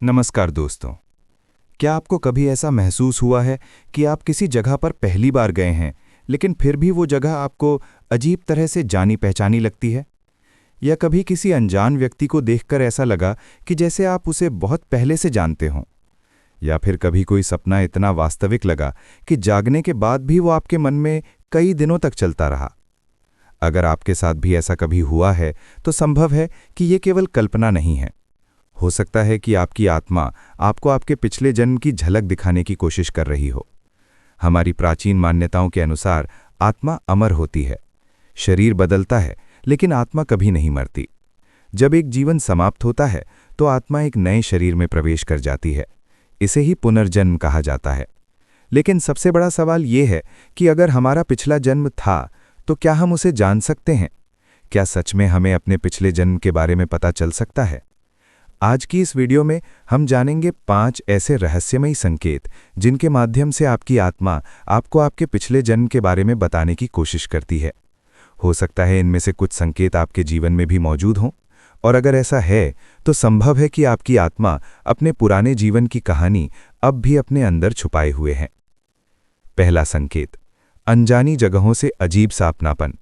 नमस्कार दोस्तों। क्या आपको कभी ऐसा महसूस हुआ है कि आप किसी जगह पर पहली बार गए हैं, लेकिन फिर भी वो जगह आपको अजीब तरह से जानी पहचानी लगती है? या कभी किसी अनजान व्यक्ति को देखकर ऐसा लगा कि जैसे आप उसे बहुत पहले से जानते हों? या फिर कभी कोई सपना इतना वास्तविक लगा कि जागने के बाद भी वो आपके मन में कई दिनों तक चलता रहा? अगर आपके साथ भी ऐसा कभी हुआ है, तो संभव है कि ये केवल कल्पना नहीं है। हो सकता है कि आपकी आत्मा आपको आपके पिछले जन्म की झलक दिखाने की कोशिश कर रही हो। हमारी प्राचीन मान्यताओं के अनुसार आत्मा अमर होती है। शरीर बदलता है, लेकिन आत्मा कभी नहीं मरती। जब एक जीवन समाप्त होता है, तो आत्मा एक नए शरीर में प्रवेश कर जाती है। इसे ही पुनर्जन्म कहा जाता है। लेकिन सबसे बड़ा सवाल ये है कि अगर हमारा पिछला जन्म था, तो क्या हम उसे जान सकते हैं? क्या सच में हमें अपने पिछले जन्म के बारे में पता चल सकता है? आज की इस वीडियो में हम जानेंगे 5 ऐसे रहस्यमयी संकेत जिनके माध्यम से आपकी आत्मा आपको आपके पिछले जन्म के बारे में बताने की कोशिश करती है। हो सकता है इनमें से कुछ संकेत आपके जीवन में भी मौजूद हों, और अगर ऐसा है तो संभव है कि आपकी आत्मा अपने पुराने जीवन की कहानी अब भी अपने अंदर छुपाए हुए है। पहला संकेत, अनजानी जगहों से अजीब सा अपनापन।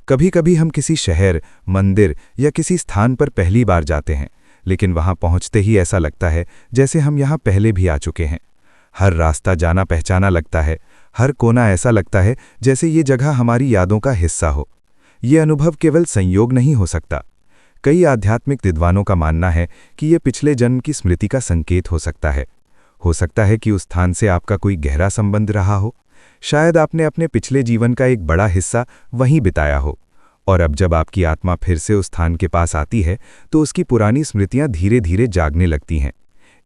कभी कभी हम किसी शहर, मंदिर या किसी स्थान पर पहली बार जाते हैं, लेकिन वहां पहुंचते ही ऐसा लगता है जैसे हम यहां पहले भी आ चुके हैं। हर रास्ता जाना पहचाना लगता है, हर कोना ऐसा लगता है जैसे ये जगह हमारी यादों का हिस्सा हो। ये अनुभव केवल संयोग नहीं हो सकता। कई आध्यात्मिक विद्वानों का मानना है कि ये पिछले जन्म की स्मृति का संकेत हो सकता है। हो सकता है कि उस स्थान से आपका कोई गहरा संबंध रहा हो। शायद आपने अपने पिछले जीवन का एक बड़ा हिस्सा वहीं बिताया हो, और अब जब आपकी आत्मा फिर से उस स्थान के पास आती है, तो उसकी पुरानी स्मृतियां धीरे धीरे जागने लगती हैं।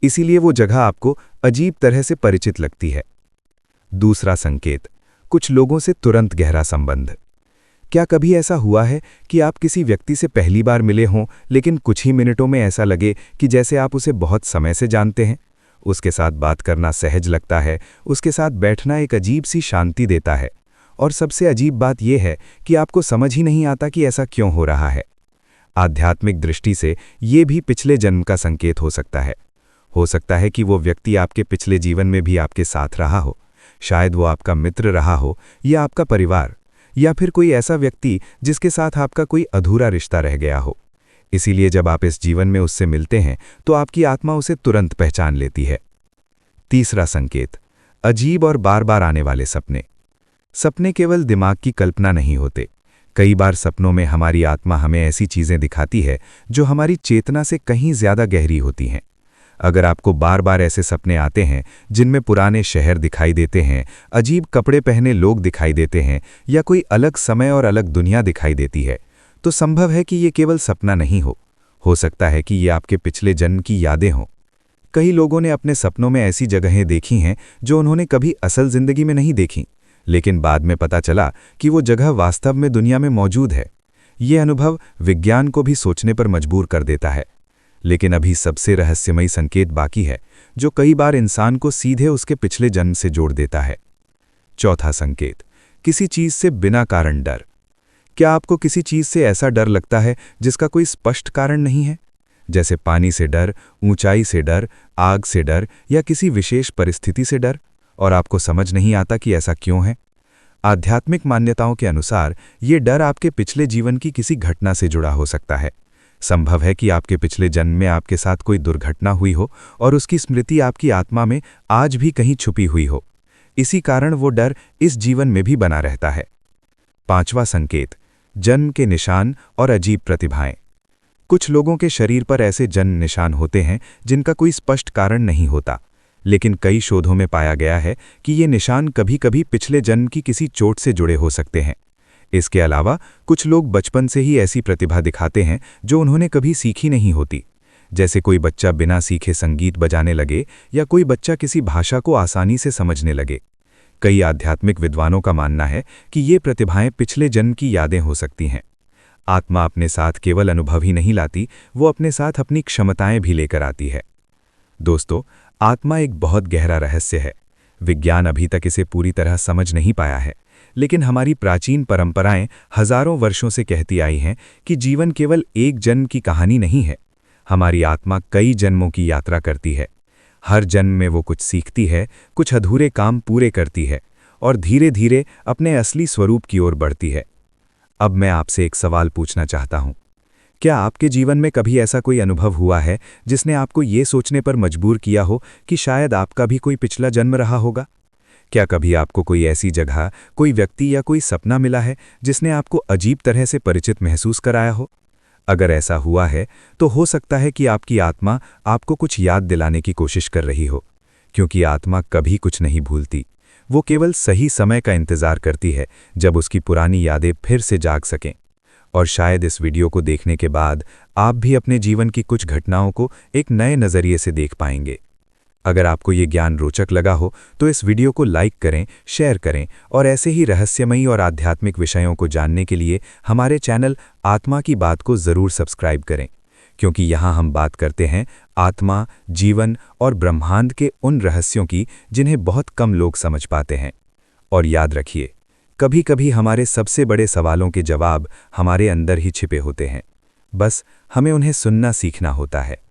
इसीलिए वो जगह आपको अजीब तरह से परिचित लगती है। दूसरा संकेत, कुछ लोगों से तुरंत गहरा संबंध। क्या कभी ऐसा हुआ है कि आप किसी व्यक्ति से पहली बार मिले हों, लेकिन कुछ ही मिनटों में ऐसा लगे कि जैसे आप उसे बहुत समय से जानते हैं? उसके साथ बात करना सहज लगता है, उसके साथ बैठना एक अजीब सी शांति देता है। और सबसे अजीब बात यह है कि आपको समझ ही नहीं आता कि ऐसा क्यों हो रहा है। आध्यात्मिक दृष्टि से ये भी पिछले जन्म का संकेत हो सकता है। हो सकता है कि वो व्यक्ति आपके पिछले जीवन में भी आपके साथ रहा हो। शायद वो आपका मित्र रहा हो, या आपका परिवार, या फिर कोई ऐसा व्यक्ति जिसके साथ आपका कोई अधूरा रिश्ता रह गया हो। इसीलिए जब आप इस जीवन में उससे मिलते हैं, तो आपकी आत्मा उसे तुरंत पहचान लेती है। तीसरा संकेत, अजीब और बार बार आने वाले सपने। सपने केवल दिमाग की कल्पना नहीं होते। कई बार सपनों में हमारी आत्मा हमें ऐसी चीजें दिखाती है जो हमारी चेतना से कहीं ज्यादा गहरी होती हैं। अगर आपको बार बार ऐसे सपने आते हैं जिनमें पुराने शहर दिखाई देते हैं, अजीब कपड़े पहने लोग दिखाई देते हैं, या कोई अलग समय और अलग दुनिया दिखाई देती है, तो संभव है कि ये केवल सपना नहीं हो सकता है कि ये आपके पिछले जन्म की यादें हों। कई लोगों ने अपने सपनों में ऐसी जगहें देखी हैं जो उन्होंने कभी असल जिंदगी में नहीं देखी, लेकिन बाद में पता चला कि वो जगह वास्तव में दुनिया में मौजूद है। ये अनुभव विज्ञान को भी सोचने पर मजबूर कर देता है। लेकिन अभी सबसे रहस्यमयी संकेत बाकी है, जो कई बार इंसान को सीधे उसके पिछले जन्म से जोड़ देता है। चौथा संकेत, किसी चीज से बिना कारण डर। क्या आपको किसी चीज से ऐसा डर लगता है जिसका कोई स्पष्ट कारण नहीं है? जैसे पानी से डर, ऊंचाई से डर, आग से डर, या किसी विशेष परिस्थिति से डर, और आपको समझ नहीं आता कि ऐसा क्यों है? आध्यात्मिक मान्यताओं के अनुसार ये डर आपके पिछले जीवन की किसी घटना से जुड़ा हो सकता है। संभव है कि आपके पिछले जन्म में आपके साथ कोई दुर्घटना हुई हो, और उसकी स्मृति आपकी आत्मा में आज भी कहीं छुपी हुई हो। इसी कारण वो डर इस जीवन में भी बना रहता है। पांचवा संकेत, जन्म के निशान और अजीब प्रतिभाएं। कुछ लोगों के शरीर पर ऐसे जन्म निशान होते हैं जिनका कोई स्पष्ट कारण नहीं होता, लेकिन कई शोधों में पाया गया है कि ये निशान कभी-कभी पिछले जन्म की किसी चोट से जुड़े हो सकते हैं। इसके अलावा कुछ लोग बचपन से ही ऐसी प्रतिभा दिखाते हैं जो उन्होंने कभी सीखी नहीं होती। जैसे कोई बच्चा बिना सीखे संगीत बजाने लगे, या कोई बच्चा किसी भाषा को आसानी से समझने लगे। कई आध्यात्मिक विद्वानों का मानना है कि ये प्रतिभाएं पिछले जन्म की यादें हो सकती हैं। आत्मा अपने साथ केवल अनुभव ही नहीं लाती, वो अपने साथ अपनी क्षमताएं भी लेकर आती है। दोस्तों, आत्मा एक बहुत गहरा रहस्य है। विज्ञान अभी तक इसे पूरी तरह समझ नहीं पाया है, लेकिन हमारी प्राचीन परंपराएं हजारों वर्षों से कहती आई हैं कि जीवन केवल एक जन्म की कहानी नहीं है। हमारी आत्मा कई जन्मों की यात्रा करती है। हर जन्म में वो कुछ सीखती है, कुछ अधूरे काम पूरे करती है और धीरे धीरे अपने असली स्वरूप की ओर बढ़ती है। अब मैं आपसे एक सवाल पूछना चाहता हूँ। क्या आपके जीवन में कभी ऐसा कोई अनुभव हुआ है जिसने आपको ये सोचने पर मजबूर किया हो कि शायद आपका भी कोई पिछला जन्म रहा होगा? क्या कभी आपको कोई ऐसी जगह, कोई व्यक्ति या कोई सपना मिला है जिसने आपको अजीब तरह से परिचित महसूस कराया हो? अगर ऐसा हुआ है तो हो सकता है कि आपकी आत्मा आपको कुछ याद दिलाने की कोशिश कर रही हो, क्योंकि आत्मा कभी कुछ नहीं भूलती। वो केवल सही समय का इंतजार करती है जब उसकी पुरानी यादें फिर से जाग सकें। और शायद इस वीडियो को देखने के बाद आप भी अपने जीवन की कुछ घटनाओं को एक नए नज़रिए से देख पाएंगे। अगर आपको ये ज्ञान रोचक लगा हो तो इस वीडियो को लाइक करें, शेयर करें और ऐसे ही रहस्यमयी और आध्यात्मिक विषयों को जानने के लिए हमारे चैनल आत्मा की बात को ज़रूर सब्सक्राइब करें, क्योंकि यहाँ हम बात करते हैं आत्मा, जीवन और ब्रह्मांड के उन रहस्यों की जिन्हें बहुत कम लोग समझ पाते हैं। और याद रखिए, कभी कभी हमारे सबसे बड़े सवालों के जवाब हमारे अंदर ही छिपे होते हैं, बस हमें उन्हें सुनना सीखना होता है।